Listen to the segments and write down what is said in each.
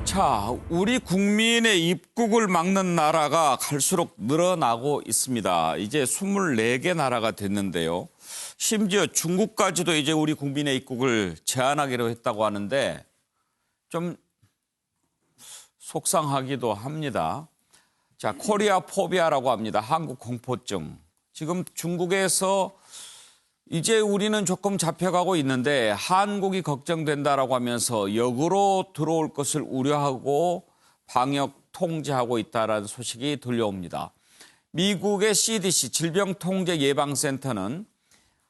자, 우리 국민의 입국을 막는 나라가 갈수록 늘어나고 있습니다. 이제 24개 나라가 됐는데요. 심지어 중국까지도 이제 우리 국민의 입국을 제한하기로 했다고 하는데 좀 속상하기도 합니다. 자, 코리아 포비아라고 합니다. 한국 공포증. 지금 중국에서 이제 우리는 조금 잡혀가고 있는데 한국이 걱정된다라고 하면서 역으로 들어올 것을 우려하고 방역 통제하고 있다라는 소식이 들려옵니다. 미국의 CDC 질병통제예방센터는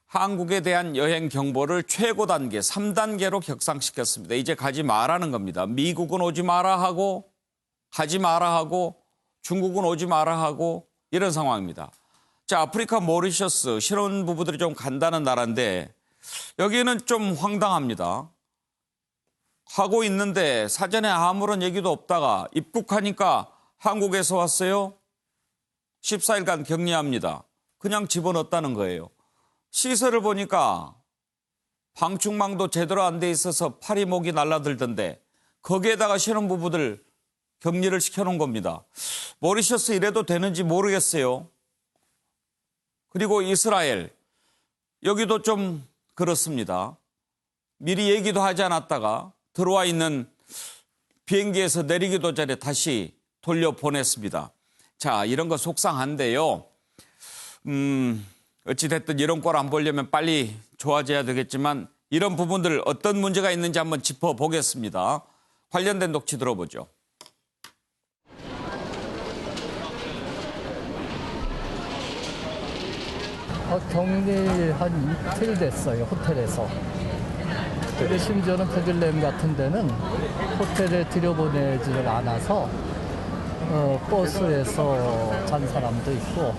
한국에 대한 여행 경보를 최고 단계 3단계로 격상시켰습니다. 이제 가지 말라는 겁니다. 미국은 오지 마라 하고 가지 마라 하고 중국은 오지 마라 하고 이런 상황입니다. 자, 아프리카 모리셔스 신혼부부들이 좀 간다는 나라인데 여기는 좀 황당합니다. 하고 있는데 사전에 아무런 얘기도 없다가 입국하니까 한국에서 왔어요. 14일간 격리합니다. 그냥 집어넣었다는 거예요. 시설을 보니까 방충망도 제대로 안 돼 있어서 팔이 목이 날라들던데 거기에다가 신혼부부들 격리를 시켜놓은 겁니다. 모리셔스 이래도 되는지 모르겠어요. 그리고 이스라엘, 여기도 좀 그렇습니다. 미리 얘기도 하지 않았다가 들어와 있는 비행기에서 내리기도 전에 다시 돌려보냈습니다. 자, 이런 거 속상한데요. 어찌됐든 이런 꼴 안 보려면 빨리 좋아져야 되겠지만 이런 부분들 어떤 문제가 있는지 한번 짚어보겠습니다. 관련된 녹취 들어보죠. 격리 한 이틀 됐어요, 호텔에서. 근데 심지어는 베들레헴 같은 데는 호텔에 들여보내지를 않아서 버스에서 잔 사람도 있고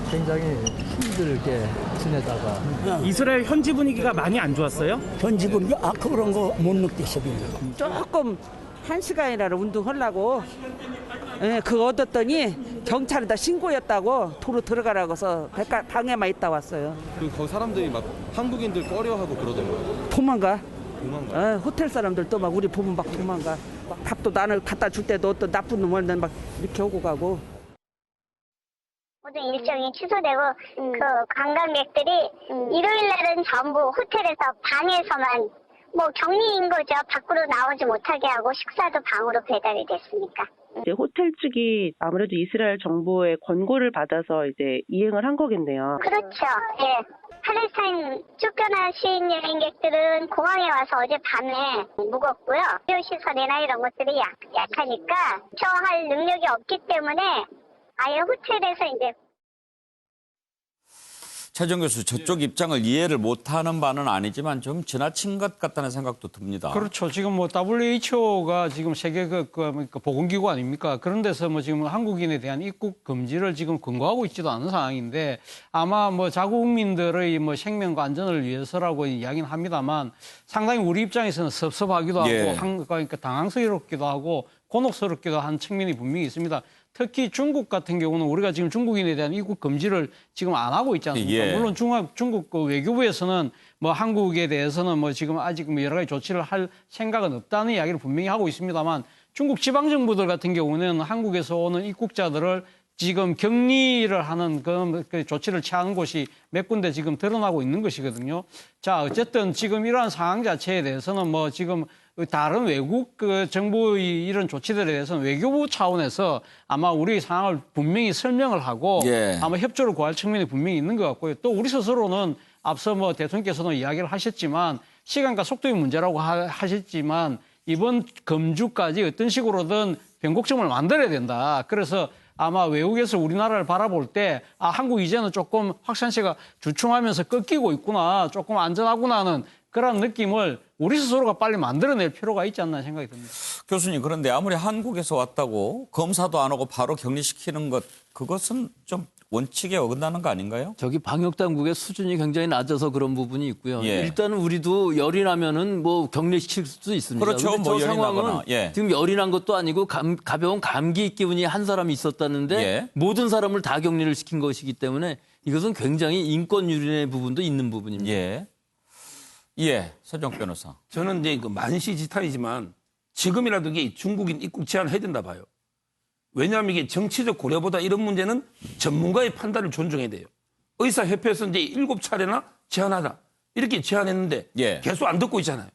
굉장히 힘들게 지내다가. 이스라엘 현지 분위기가 많이 안 좋았어요? 현지 분위기 그런 거 못 느꼈어요. 조금 1시간이라도 운동하려고 그거 얻었더니 경찰에다 신고였다고 도로 들어가라고 해서 방에만 있다 왔어요. 거기 사람들이 막 한국인들 꺼려하고 그러던가요? 도망가. 도망가? 호텔 사람들도 막 우리 보면 막 도망가. 막 밥도 나는 갖다 줄 때도 어떤 나쁜 놈을 막 이렇게 오고 가고. 모든 일정이 취소되고 그 관광객들이 일요일 날은 전부 호텔에서 방에서만 격리인 거죠. 밖으로 나오지 못하게 하고 식사도 방으로 배달이 됐으니까. 이제 호텔 측이 아무래도 이스라엘 정부의 권고를 받아서 이제 이행을 한 거겠네요. 그렇죠. 예. 팔레스타인 쫓겨나신 여행객들은 공항에 와서 어젯밤에 묵었고요. 의료시설이나 이런 것들이 약하니까 처할 능력이 없기 때문에 아예 호텔에서 이제. 최정 교수, 저쪽 입장을 이해를 못하는 바는 아니지만 좀 지나친 것 같다는 생각도 듭니다. 그렇죠. 지금 WHO가 지금 세계 보건기구 아닙니까? 그런 데서 지금 한국인에 대한 입국 금지를 지금 권고하고 있지도 않은 상황인데 아마 자국민들의 생명과 안전을 위해서라고 이야기는 합니다만 상당히 우리 입장에서는 섭섭하기도 하고 그러니까 당황스럽기도 하고 곤혹스럽기도 한 측면이 분명히 있습니다. 특히 중국 같은 경우는 우리가 지금 중국인에 대한 입국 금지를 지금 안 하고 있지 않습니까? 물론 중국 외교부에서는 한국에 대해서는 지금 아직 여러 가지 조치를 할 생각은 없다는 이야기를 분명히 하고 있습니다만 중국 지방정부들 같은 경우는 한국에서 오는 입국자들을 지금 격리를 하는 그 조치를 취하는 곳이 몇 군데 지금 드러나고 있는 것이거든요. 자, 어쨌든 지금 이러한 상황 자체에 대해서는 지금 다른 외국 정부의 이런 조치들에 대해서는 외교부 차원에서 아마 우리 상황을 분명히 설명을 하고 아마 협조를 구할 측면이 분명히 있는 것 같고요. 또 우리 스스로는 앞서 대통령께서도 이야기를 하셨지만 시간과 속도의 문제라고 하셨지만 이번 금주까지 어떤 식으로든 변곡점을 만들어야 된다. 그래서 아마 외국에서 우리나라를 바라볼 때 한국 이제는 조금 확산세가 주춤하면서 꺾이고 있구나, 조금 안전하구나 하는 그런 느낌을 우리 스스로가 빨리 만들어낼 필요가 있지 않나 생각이 듭니다. 교수님, 그런데 아무리 한국에서 왔다고 검사도 안 하고 바로 격리시키는 것, 그것은 좀 원칙에 어긋나는 거 아닌가요? 저기 방역당국의 수준이 굉장히 낮아서 그런 부분이 있고요. 일단은 우리도 열이 나면은 격리시킬 수도 있습니다. 그렇죠. 저 열이 상황은 나거나. 지금 열이 난 것도 아니고 가벼운 감기 기운이 한 사람이 있었다는데 모든 사람을 다 격리를 시킨 것이기 때문에 이것은 굉장히 인권 유린의 부분도 있는 부분입니다. 서정 변호사. 저는 이제 만시지탄이지만 지금이라도 이게 중국인 입국 제한해야 된다 봐요. 왜냐하면 이게 정치적 고려보다 이런 문제는 전문가의 판단을 존중해야 돼요. 의사협회에서 이제 7차례나 제한하다 이렇게 제한했는데 예. 계속 안 듣고 있잖아요.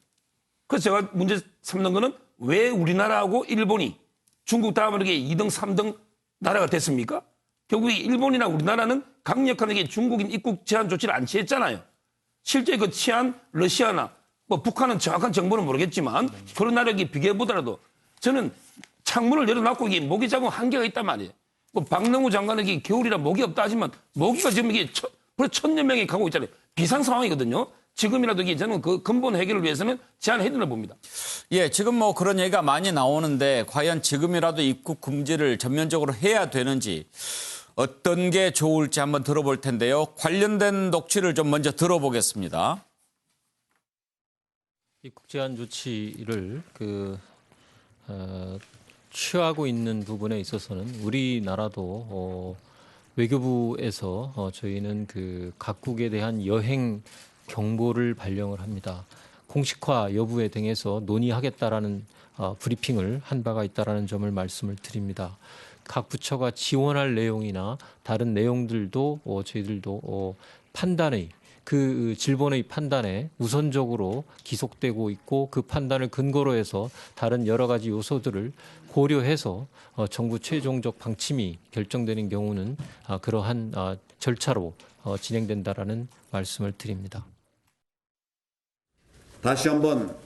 그래서 제가 문제 삼는 거는 왜 우리나라하고 일본이 중국 다음으로 이게 2등, 3등 나라가 됐습니까? 결국 일본이나 우리나라는 강력한 이게 중국인 입국 제한 조치를 안 취했잖아요. 실제 그 취한 러시아나 뭐 북한은 정확한 정보는 모르겠지만 그런 나라에게 비교해보더라도 저는 창문을 열어놨고 이게 모기 잡으면 한계가 있단 말이에요. 뭐 박능우 장관은 이게 겨울이라 모기 없다 하지만 모기가 지금 이게 벌써 1000여 명이 가고 있잖아요. 비상 상황이거든요. 지금이라도 이게 저는 그 근본 해결을 위해서는 제한해야 된다고 봅니다. 예, 지금 뭐 그런 얘기가 많이 나오는데 과연 지금이라도 입국 금지를 전면적으로 해야 되는지 어떤 게 좋을지 한번 들어볼 텐데요. 관련된 녹취를 좀 먼저 들어보겠습니다. 입국 제한 조치를 취하고 있는 부분에 있어서는 우리나라도 외교부에서 저희는 그 각국에 대한 여행 경보를 발령을 합니다. 공식화 여부에 등에서 논의하겠다라는 브리핑을 한 바가 있다라는 점을 말씀을 드립니다. 각 부처가 지원할 내용이나 다른 내용들도 저희들도 판단의 그 질본의 판단에 우선적으로 기속되고 있고 그 판단을 근거로 해서 다른 여러 가지 요소들을 고려해서 정부 최종적 방침이 결정되는 경우는 그러한 절차로 진행된다라는 말씀을 드립니다. 다시 한번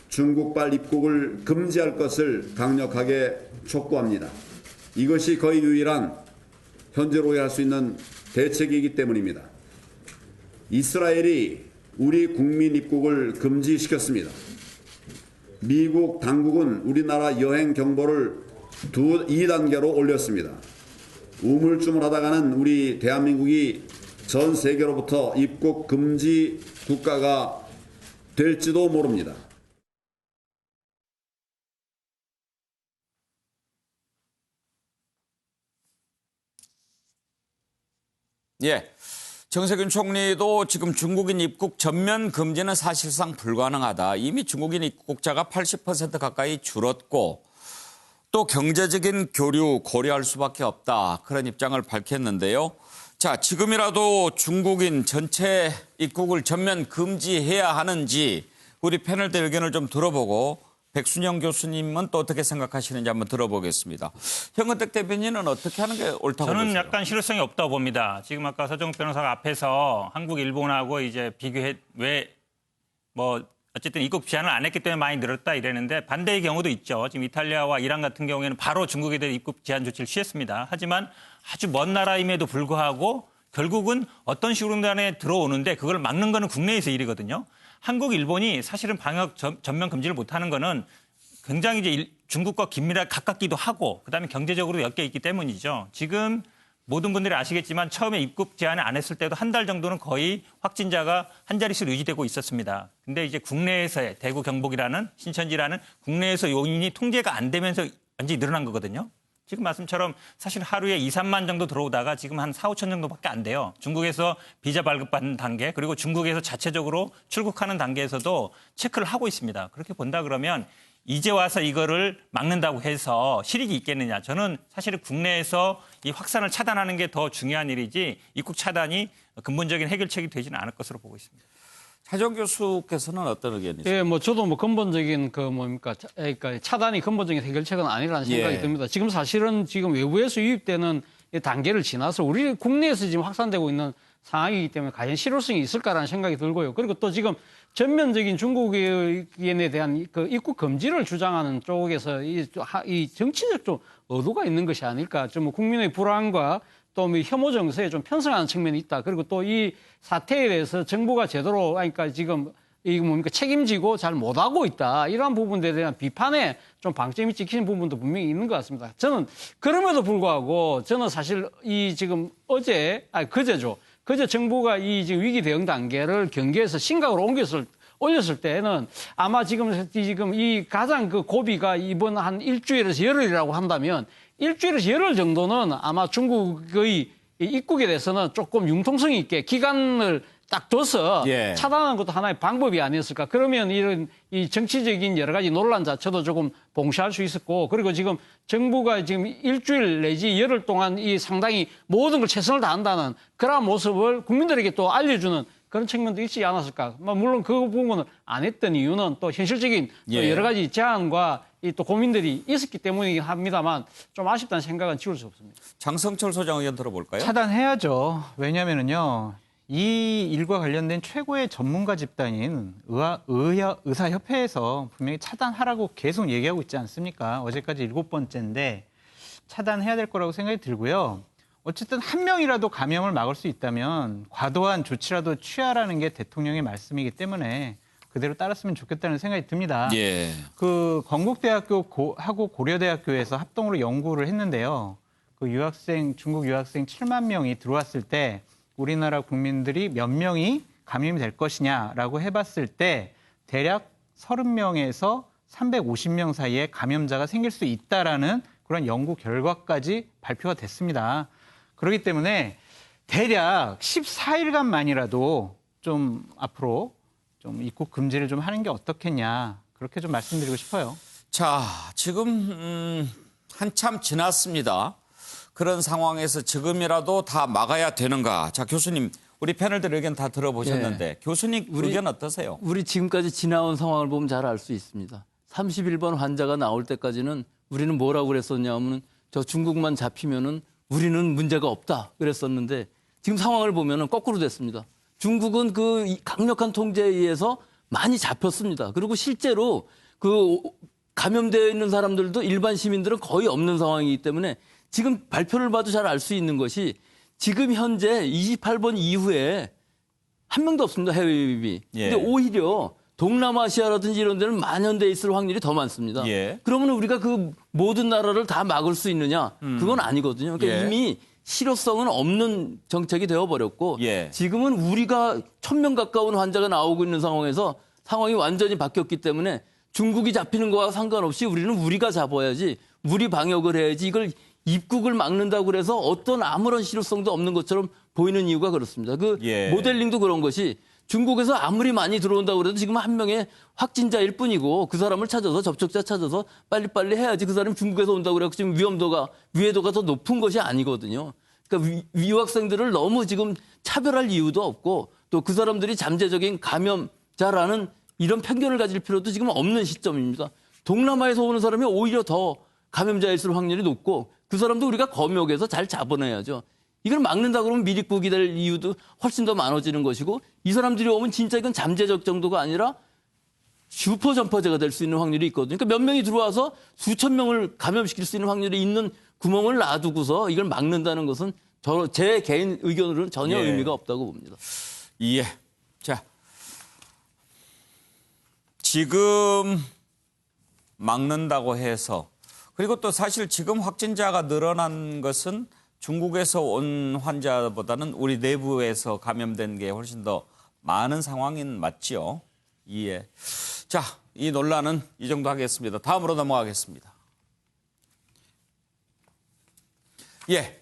중국발 입국을 금지할 것을 강력하게 촉구합니다. 이것이 거의 유일한 현재로 할 수 있는 대책이기 때문입니다. 이스라엘이 우리 국민 입국을 금지시켰습니다. 미국 당국은 우리나라 여행 경보를 2단계로 올렸습니다. 우물쭈물하다가는 우리 대한민국이 전 세계로부터 입국 금지 국가가 될지도 모릅니다. 예. 정세균 총리도 지금 중국인 입국 전면 금지는 사실상 불가능하다. 이미 중국인 입국자가 80% 가까이 줄었고 또 경제적인 교류 고려할 수밖에 없다. 그런 입장을 밝혔는데요. 자, 지금이라도 중국인 전체 입국을 전면 금지해야 하는지 우리 패널들 의견을 좀 들어보고 백순영 교수님은 또 어떻게 생각하시는지 한번 들어보겠습니다. 현근택 대변인은 어떻게 하는 게 옳다고 보세요? 저는 약간 실효성이 없다고 봅니다. 지금 아까 서정욱 변호사가 앞에서 한국, 일본하고 이제 비교해 어쨌든 입국 제한을 안 했기 때문에 많이 늘었다 이랬는데 반대의 경우도 있죠. 지금 이탈리아와 이란 같은 경우에는 바로 중국에 대해 입국 제한 조치를 취했습니다. 하지만 아주 먼 나라임에도 불구하고 결국은 어떤 식으로든 간에 들어오는데 그걸 막는 거는 국내에서 일이거든요. 한국, 일본이 사실은 방역 전면 금지를 못하는 거는 굉장히 이제 중국과 긴밀하게 가깝기도 하고 그다음에 경제적으로 엮여 있기 때문이죠. 지금 모든 분들이 아시겠지만 처음에 입국 제한을 안 했을 때도 한 달 정도는 거의 확진자가 한 자릿수로 유지되고 있었습니다. 근데 이제 국내에서의 대구 경북이라는 신천지라는 국내에서 요인이 통제가 안 되면서 완전히 늘어난 거거든요. 지금 말씀처럼 사실 하루에 2, 3만 정도 들어오다가 지금 한 4, 5천 정도밖에 안 돼요. 중국에서 비자 발급받는 단계 그리고 중국에서 자체적으로 출국하는 단계에서도 체크를 하고 있습니다. 그렇게 본다 그러면 이제 와서 이거를 막는다고 해서 실익이 있겠느냐. 저는 사실 국내에서 이 확산을 차단하는 게 더 중요한 일이지 입국 차단이 근본적인 해결책이 되지는 않을 것으로 보고 있습니다. 차정 교수께서는 어떤 의견이세요? 예, 저도 근본적인 그러니까 차단이 근본적인 해결책은 아니라는 생각이 듭니다. 지금 사실은 지금 외부에서 유입되는 단계를 지나서 우리 국내에서 지금 확산되고 있는 상황이기 때문에 과연 실효성이 있을까라는 생각이 들고요. 그리고 또 지금 전면적인 중국인에 대한 그 입국 금지를 주장하는 쪽에서 이 정치적 좀 의도가 있는 것이 아닐까. 좀 국민의 불안과 또 혐오 정서에 좀 편승하는 측면이 있다. 그리고 또 이 사태에 대해서 정부가 제대로 그러니까 지금 책임지고 잘 못하고 있다. 이러한 부분들에 대한 비판에 좀 방점이 찍히는 부분도 분명히 있는 것 같습니다. 저는 그럼에도 불구하고 저는 사실 지금 그제 정부가 이 지금 위기 대응 단계를 경계에서 심각으로 올렸을 때는 아마 지금 이 가장 그 고비가 이번 한 일주일에서 열흘이라고 한다면 일주일에서 열흘 정도는 아마 중국의 입국에 대해서는 조금 융통성 있게 기간을 딱 둬서 예. 차단하는 것도 하나의 방법이 아니었을까. 그러면 이런 이 정치적인 여러 가지 논란 자체도 조금 봉쇄할 수 있었고, 그리고 지금 정부가 지금 일주일 내지 열흘 동안 이 상당히 모든 걸 최선을 다한다는 그런 모습을 국민들에게 또 알려주는 그런 측면도 있지 않았을까. 물론 그 부분을 안 했던 이유는 또 현실적인 또 예. 여러 가지 제한과 이 또 고민들이 있었기 때문이긴 합니다만 좀 아쉽다는 생각은 지울 수 없습니다. 장성철 소장 의견 들어볼까요? 차단해야죠. 왜냐하면요. 이 일과 관련된 최고의 전문가 집단인 의사협회에서 분명히 차단하라고 계속 얘기하고 있지 않습니까? 어제까지 7번째인데 차단해야 될 거라고 생각이 들고요. 어쨌든 한 명이라도 감염을 막을 수 있다면 과도한 조치라도 취하라는 게 대통령의 말씀이기 때문에 그대로 따랐으면 좋겠다는 생각이 듭니다. 예. 그 건국대학교 하고 고려대학교에서 합동으로 연구를 했는데요. 그 중국 유학생 7만 명이 들어왔을 때 우리나라 국민들이 몇 명이 감염이 될 것이냐라고 해봤을 때 대략 30명에서 350명 사이에 감염자가 생길 수 있다라는 그런 연구 결과까지 발표가 됐습니다. 그렇기 때문에 대략 14일간만이라도 좀 앞으로 좀 입국 금지를 좀 하는 게 어떻겠냐, 그렇게 좀 말씀드리고 싶어요. 자, 지금 한참 지났습니다. 그런 상황에서 지금이라도 다 막아야 되는가? 자, 교수님, 우리 패널들 의견 다 들어보셨는데 예. 교수님 의견 어떠세요? 우리 지금까지 지나온 상황을 보면 잘 알 수 있습니다. 31번 환자가 나올 때까지는 우리는 뭐라고 그랬었냐면 저 중국만 잡히면은 우리는 문제가 없다 그랬었는데 지금 상황을 보면은 거꾸로 됐습니다. 중국은 그 강력한 통제에 의해서 많이 잡혔습니다. 그리고 실제로 그 감염되어 있는 사람들도 일반 시민들은 거의 없는 상황이기 때문에 지금 발표를 봐도 잘 알 수 있는 것이 지금 현재 28번 이후에 한 명도 없습니다. 해외 유입이. 예. 근데 오히려 동남아시아라든지 이런 데는 만연돼 있을 확률이 더 많습니다. 예. 그러면 우리가 그 모든 나라를 다 막을 수 있느냐? 그건 아니거든요. 그러니까 예. 이미 실효성은 없는 정책이 되어버렸고 예. 지금은 우리가 1000명 가까운 환자가 나오고 있는 상황에서 상황이 완전히 바뀌었기 때문에 중국이 잡히는 거와 상관없이 우리가 잡아야지, 우리 방역을 해야지, 이걸 입국을 막는다고 그래서 어떤 아무런 실효성도 없는 것처럼 보이는 이유가 그렇습니다. 그 예. 모델링도 그런 것이 중국에서 아무리 많이 들어온다고 그래도 지금 한 명의 확진자일 뿐이고 그 사람을 찾아서 접촉자 찾아서 빨리빨리 해야지 그 사람이 중국에서 온다고 그래서 지금 위해도가 더 높은 것이 아니거든요. 그러니까 유학생들을 너무 지금 차별할 이유도 없고 또 그 사람들이 잠재적인 감염자라는 이런 편견을 가질 필요도 지금 없는 시점입니다. 동남아에서 오는 사람이 오히려 더 감염자일 확률이 높고 그 사람도 우리가 검역해서 잘 잡아내야죠. 이걸 막는다 그러면 미입국이 될 이유도 훨씬 더 많아지는 것이고 이 사람들이 오면 진짜 이건 잠재적 정도가 아니라 슈퍼 전파제가 될 수 있는 확률이 있거든요. 그러니까 몇 명이 들어와서 수천 명을 감염시킬 수 있는 확률이 있는 구멍을 놔두고서 이걸 막는다는 것은 제 개인 의견으로는 전혀 예. 의미가 없다고 봅니다. 예. 자, 지금 막는다고 해서, 그리고 또 사실 지금 확진자가 늘어난 것은 중국에서 온 환자보다는 우리 내부에서 감염된 게 훨씬 더 많은 상황인 맞지요? 예. 자, 이 논란은 이 정도 하겠습니다. 다음으로 넘어가겠습니다. 예.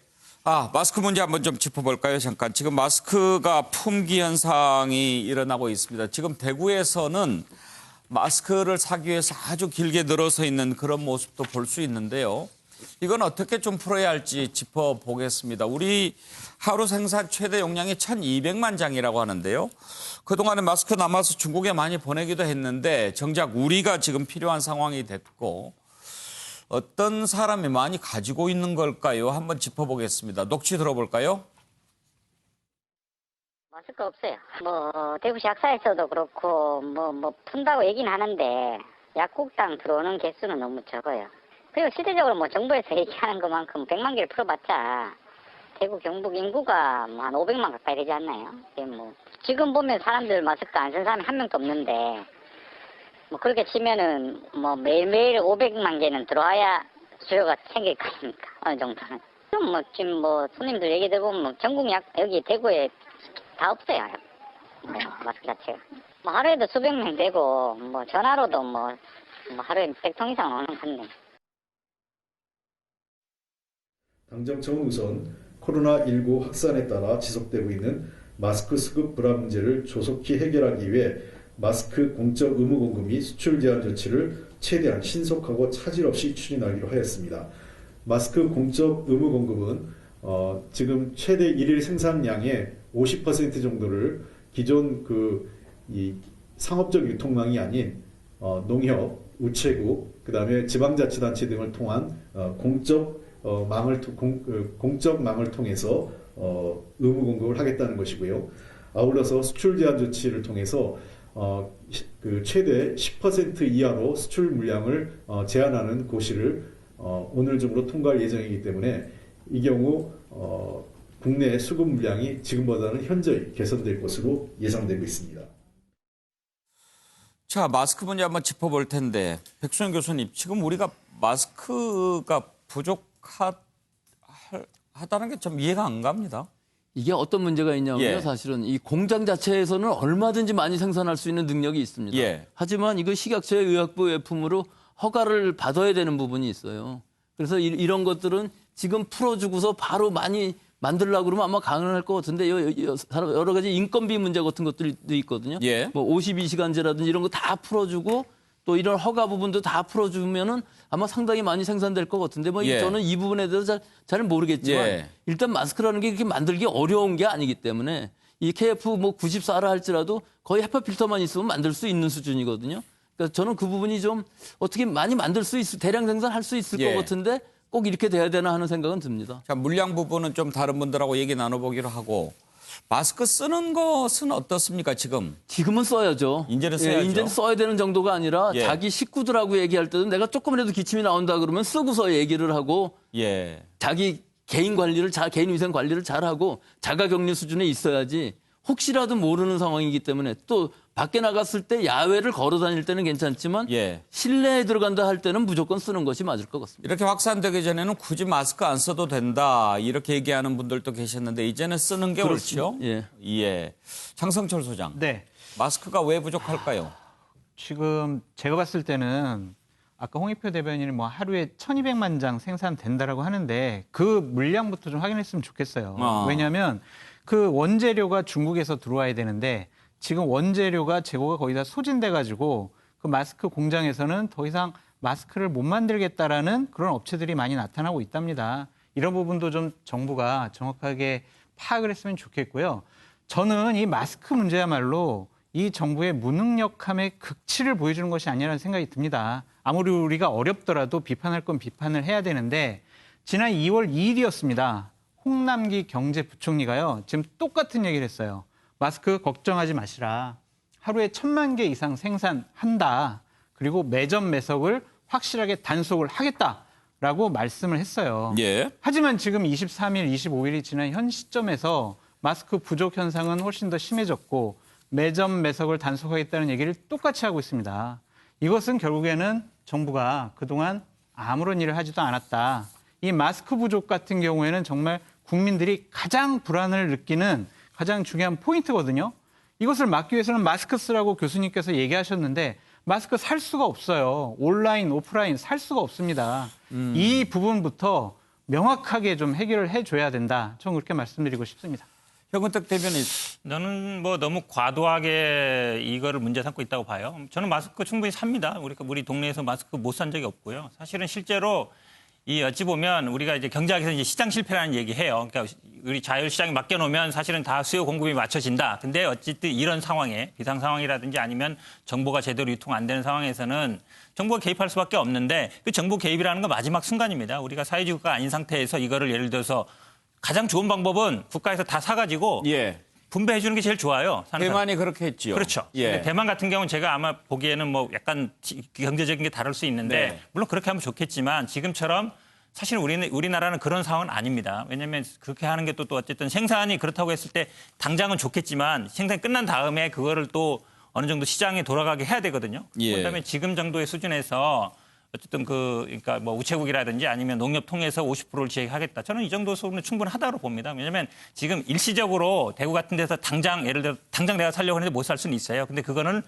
마스크 문제 한번 좀 짚어볼까요? 잠깐. 지금 마스크가 품귀 현상이 일어나고 있습니다. 지금 대구에서는 마스크를 사기 위해서 아주 길게 늘어서 있는 그런 모습도 볼 수 있는데요. 이건 어떻게 좀 풀어야 할지 짚어보겠습니다. 우리 하루 생산 최대 용량이 1200만 장이라고 하는데요. 그동안에 마스크 남아서 중국에 많이 보내기도 했는데 정작 우리가 지금 필요한 상황이 됐고 어떤 사람이 많이 가지고 있는 걸까요? 한번 짚어보겠습니다. 녹취 들어볼까요? 마스크 없어요. 대구시 약사에서도 그렇고 푼다고 얘기는 하는데 약국당 들어오는 개수는 너무 적어요. 그리고 실질적으로 정부에서 얘기하는 것만큼 100만 개를 풀어봤자 대구 경북 인구가 한 500만 가까이 되지 않나요? 지금 보면 사람들 마스크 안 쓴 사람이 한 명도 없는데 그렇게 치면은 매일매일 500만 개는 들어와야 수요가 생길 거 아닙니까? 어느 정도는. 지금 손님들 얘기 들어보면 전국 여기 대구에 다 없어요. 마스크 자체가. 하루에도 수백 명 되고 전화로도 하루에 100통 이상 오는 건데. 당정 정우선 코로나19 확산에 따라 지속되고 있는 마스크 수급 불안 문제를 조속히 해결하기 위해 마스크 공적 의무 공급 및 수출 제한 조치를 최대한 신속하고 차질 없이 추진하기로 하였습니다. 마스크 공적 의무 공급은 지금 최대 1일 생산량의 50% 정도를 기존 이 상업적 유통망이 아닌 농협, 우체국, 그다음에 지방자치단체 등을 통한 공적 망을 통해서 의무 공급을 하겠다는 것이고요. 아울러서 수출 제한 조치를 통해서 최대 10% 이하로 수출 물량을 제한하는 고시를 오늘 중으로 통과할 예정이기 때문에 이 경우 국내 수급 물량이 지금보다는 현저히 개선될 것으로 예상되고 있습니다. 자, 마스크 문제 한번 짚어볼 텐데 백수영 교수님, 지금 우리가 마스크가 부족하다는 게 좀 이해가 안 갑니다. 이게 어떤 문제가 있냐면요. 예. 사실은 이 공장 자체에서는 얼마든지 많이 생산할 수 있는 능력이 있습니다. 예. 하지만 이거 식약처의 의약부 외품으로 허가를 받아야 되는 부분이 있어요. 그래서 이런 것들은 지금 풀어주고서 바로 많이 만들려고 그러면 아마 가능할 것 같은데 여러 가지 인건비 문제 같은 것들도 있거든요. 예. 뭐 52시간제라든지 이런 거 다 풀어주고 또 이런 허가 부분도 다 풀어주면은 아마 상당히 많이 생산될 것 같은데 뭐 예. 저는 이 부분에 대해서 잘 모르겠지만 예. 일단 마스크라는 게 그렇게 만들기 어려운 게 아니기 때문에 이 KF 뭐 94라 할지라도 거의 헤파 필터만 있으면 만들 수 있는 수준이거든요. 그러니까 저는 그 부분이 좀 어떻게 많이 만들 수 대량 생산할 수 있을 예. 것 같은데 꼭 이렇게 돼야 되나 하는 생각은 듭니다. 자, 물량 부분은 좀 다른 분들하고 얘기 나눠보기로 하고 마스크 쓰는 것은 어떻습니까, 지금? 지금은 써야죠. 이제는 써야죠. 이제는 써야 되는 정도가 아니라 예. 자기 식구들하고 얘기할 때도 내가 조금이라도 기침이 나온다 그러면 쓰고서 얘기를 하고 예. 자기 개인 관리를 개인 위생 관리를 잘하고 자가격리 수준에 있어야지 혹시라도 모르는 상황이기 때문에 또 밖에 나갔을 때 야외를 걸어 다닐 때는 괜찮지만 예. 실내에 들어간다 할 때는 무조건 쓰는 것이 맞을 것 같습니다. 이렇게 확산되기 전에는 굳이 마스크 안 써도 된다 이렇게 얘기하는 분들도 계셨는데 이제는 쓰는 게 옳죠? 예. 예. 장성철 소장. 네. 마스크가 왜 부족할까요? 지금 제가 봤을 때는 아까 홍익표 대변인이 뭐 하루에 1200만 장 생산된다라고 하는데 그 물량부터 좀 확인했으면 좋겠어요. 왜냐하면 그 원재료가 중국에서 들어와야 되는데 지금 원재료가 재고가 거의 다 소진돼 가지고 그 마스크 공장에서는 더 이상 마스크를 못 만들겠다라는 그런 업체들이 많이 나타나고 있답니다. 이런 부분도 좀 정부가 정확하게 파악을 했으면 좋겠고요. 저는 이 마스크 문제야말로 이 정부의 무능력함의 극치를 보여주는 것이 아니라는 생각이 듭니다. 아무리 우리가 어렵더라도 비판할 건 비판을 해야 되는데 지난 2월 2일이었습니다. 홍남기 경제부총리가요. 지금 똑같은 얘기를 했어요. 마스크 걱정하지 마시라. 하루에 1000만 개 이상 생산한다. 그리고 매점 매석을 확실하게 단속을 하겠다라고 말씀을 했어요. 예. 하지만 지금 23일, 25일이 지난 현 시점에서 마스크 부족 현상은 훨씬 더 심해졌고 매점 매석을 단속하겠다는 얘기를 똑같이 하고 있습니다. 이것은 결국에는 정부가 그동안 아무런 일을 하지도 않았다. 이 마스크 부족 같은 경우에는 정말 국민들이 가장 불안을 느끼는 가장 중요한 포인트거든요. 이것을 막기 위해서는 마스크 쓰라고 교수님께서 얘기하셨는데 마스크 살 수가 없어요. 온라인, 오프라인 살 수가 없습니다. 이 부분부터 명확하게 좀 해결을 해줘야 된다. 저는 그렇게 말씀드리고 싶습니다. 현근택 대변인. 저는 뭐 너무 과도하게 이거를 문제 삼고 있다고 봐요. 저는 마스크 충분히 삽니다. 우리 동네에서 마스크 못 산 적이 없고요. 사실은 실제로 이 어찌 보면 우리가 이제 경제학에서 이제 시장 실패라는 얘기해요. 그러니까 우리 자율시장에 맡겨놓으면 사실은 다 수요 공급이 맞춰진다. 근데 어쨌든 이런 상황에 비상 상황이라든지 아니면 정보가 제대로 유통 안 되는 상황에서는 정부가 개입할 수밖에 없는데 그 정부 개입이라는 건 마지막 순간입니다. 우리가 사회주의 국가가 아닌 상태에서 이거를 예를 들어서 가장 좋은 방법은 국가에서 다 사가지고 분배해 주는 게 제일 좋아요. 대만이 그렇게 했죠. 그렇죠. 예. 근데 대만 같은 경우는 제가 아마 보기에는 뭐 약간 경제적인 게 다를 수 있는데 네. 물론 그렇게 하면 좋겠지만 지금처럼 사실 우리나라는 그런 상황은 아닙니다. 왜냐하면 그렇게 하는 게 또 어쨌든 생산이 그렇다고 했을 때 당장은 좋겠지만 생산이 끝난 다음에 그거를 또 어느 정도 시장에 돌아가게 해야 되거든요. 예. 그다음에 지금 정도의 수준에서 어쨌든 그러니까 뭐 우체국이라든지 아니면 농협 통해서 50%를 지급하겠다. 저는 이 정도 수준은 충분하다고 봅니다. 왜냐하면 지금 일시적으로 대구 같은 데서 예를 들어 당장 내가 살려고 하는데 못 살 수는 있어요. 근데 그거는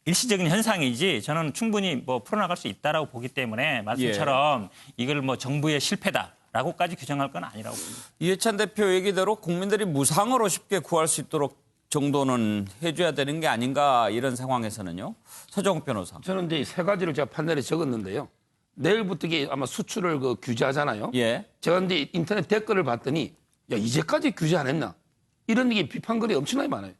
일시적인 현상이지 저는 충분히 뭐 풀어나갈 수 있다라고 보기 때문에 말씀처럼 이걸 뭐 정부의 실패다. 라고까지 규정할 건 아니라고 봅니다. 이해찬 대표 얘기대로 국민들이 무상으로 쉽게 구할 수 있도록 정도는 해줘야 되는 게 아닌가 이런 상황에서는요. 서정욱 변호사. 저는 이제 세 가지를 제가 판단에 적었는데요. 내일부터 이게 아마 수출을 규제하잖아요. 예. 제가 이제 인터넷 댓글을 봤더니 야 이제까지 규제 안 했나? 이런 게 비판글이 엄청나게 많아요.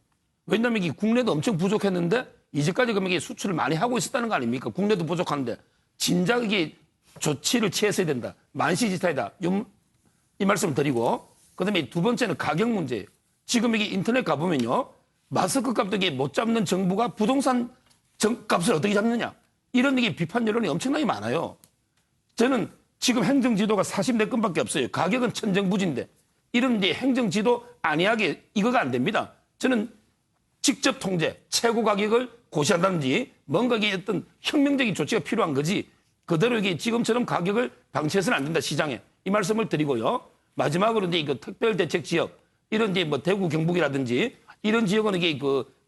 왜냐하면 이게 국내도 엄청 부족했는데 이제까지 그럼 이게 수출을 많이 하고 있었다는 거 아닙니까? 국내도 부족한데 진작 이게 조치를 취했어야 된다. 만시지탄이다. 이 말씀 드리고 그다음에 두 번째는 가격 문제예요. 지금 이게 인터넷 가보면요. 마스크 값도 이게 못 잡는 정부가 부동산 값을 어떻게 잡느냐. 이런 이게 비판 여론이 엄청나게 많아요. 저는 지금 행정지도가 44건밖에 없어요. 가격은 천정부지인데 이런 이제 행정지도 안이하게 이거가 안 됩니다. 저는 직접 통제, 최고 가격을 고시한다든지 뭔가 이게 어떤 혁명적인 조치가 필요한 거지 그대로 이게 지금처럼 가격을 방치해서는 안 된다 시장에 이 말씀을 드리고요. 마지막으로 이제 이거 특별대책 지역 이런 이제 뭐 대구 경북이라든지 이런 지역은 이게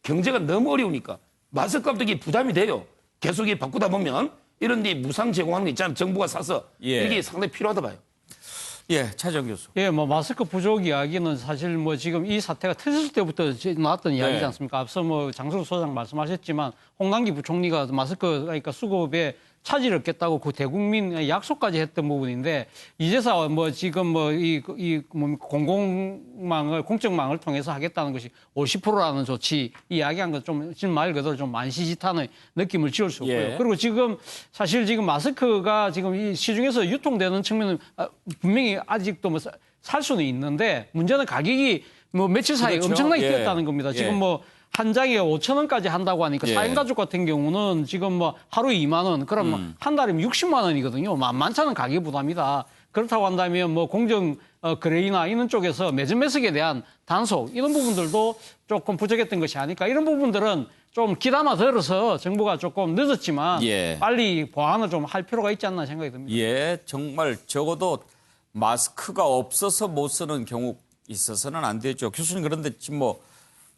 경제가 너무 어려우니까 마스크값도 이게 부담이 돼요. 계속 이게 바꾸다 보면 이런 데 무상 제공하는 거 있잖아요. 정부가 사서 이게 상당히 필요하다 봐요. 예, 차정 교수. 예, 뭐 마스크 부족 이야기는 사실 뭐 지금 이 사태가 터졌을 때부터 나왔던 이야기지 않습니까? 앞서 뭐 장성수 소장 말씀하셨지만 홍남기 부총리가 마스크 그러니까 수급에 차질을 얻겠다고 그 대국민 약속까지 했던 부분인데 이제서 뭐 지금 뭐 공공망을 공적망을 통해서 하겠다는 것이 50%라는 조치 이야기한 것 좀 지금 말 그대로 좀 만시지탄의 느낌을 지울 수 없고요. 예. 그리고 지금 사실 지금 마스크가 지금 이 시중에서 유통되는 측면은 분명히 아직도 뭐 살 수는 있는데 문제는 가격이 뭐 며칠 사이에 그렇죠. 엄청나게 예. 뛰었다는 겁니다. 지금 뭐 한 장에 5,000원까지 한다고 하니까 예. 4인 가족 같은 경우는 지금 뭐 하루에 2만 원, 그럼 한 달이면 60만 원이거든요. 만만치 않은 가격 부담이다. 그렇다고 한다면 뭐 공정 거래이나 이런 쪽에서 매점 매석에 대한 단속 이런 부분들도 조금 부족했던 것이 아닐까. 이런 부분들은 좀 기다마 들어서 정부가 조금 늦었지만 빨리 보완을 좀 할 필요가 있지 않나 생각이 듭니다. 예, 정말 적어도 마스크가 없어서 못 쓰는 경우 있어서는 안 되죠. 교수님 그런데 지금 뭐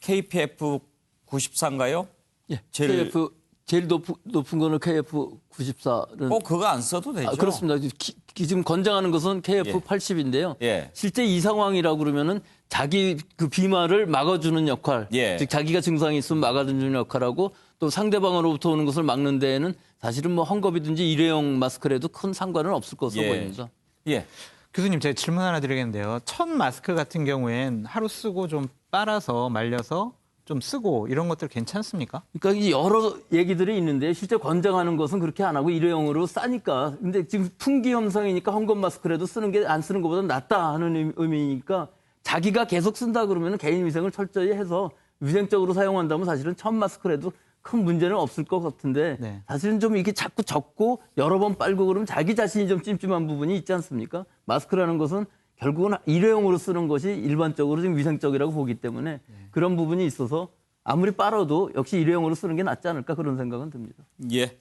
KPF 94인가요? 예, KF 제일 높은 거는 KF94는 그거 안 써도 되죠. 그렇습니다. 지금 권장하는 것은 KF80인데요. 실제 이 상황이라고 그러면은 자기 그 비말을 막아주는 역할, 즉 자기가 증상이 있으면 막아주는 역할하고 또 상대방으로부터 오는 것을 막는 데에는 사실은 뭐 헝겊이든지 일회용 마스크라도 큰 상관은 없을 것으로 보입니다. 예. 교수님, 제가 질문 하나 드리겠는데요. 천 마스크 같은 경우엔 하루 쓰고 좀 빨아서 말려서 좀 쓰고 이런 것들 괜찮습니까? 그러니까 여러 얘기들이 있는데 실제 권장하는 것은 그렇게 안 하고 일회용으로 싸니까. 근데 지금 풍기 현상이니까 헝겊 마스크라도 쓰는 게 안 쓰는 것보다 낫다 하는 의미니까 자기가 계속 쓴다 그러면 개인 위생을 철저히 해서 위생적으로 사용한다면 사실은 천 마스크라도 큰 문제는 없을 것 같은데 사실은 좀 이렇게 자꾸 적고 여러 번 빨고 그러면 자기 자신이 좀 찜찜한 부분이 있지 않습니까? 마스크라는 것은 결국은 일회용으로 쓰는 것이 일반적으로 지금 위생적이라고 보기 때문에 그런 부분이 있어서 아무리 빨아도 역시 일회용으로 쓰는 게 낫지 않을까 그런 생각은 듭니다. 예.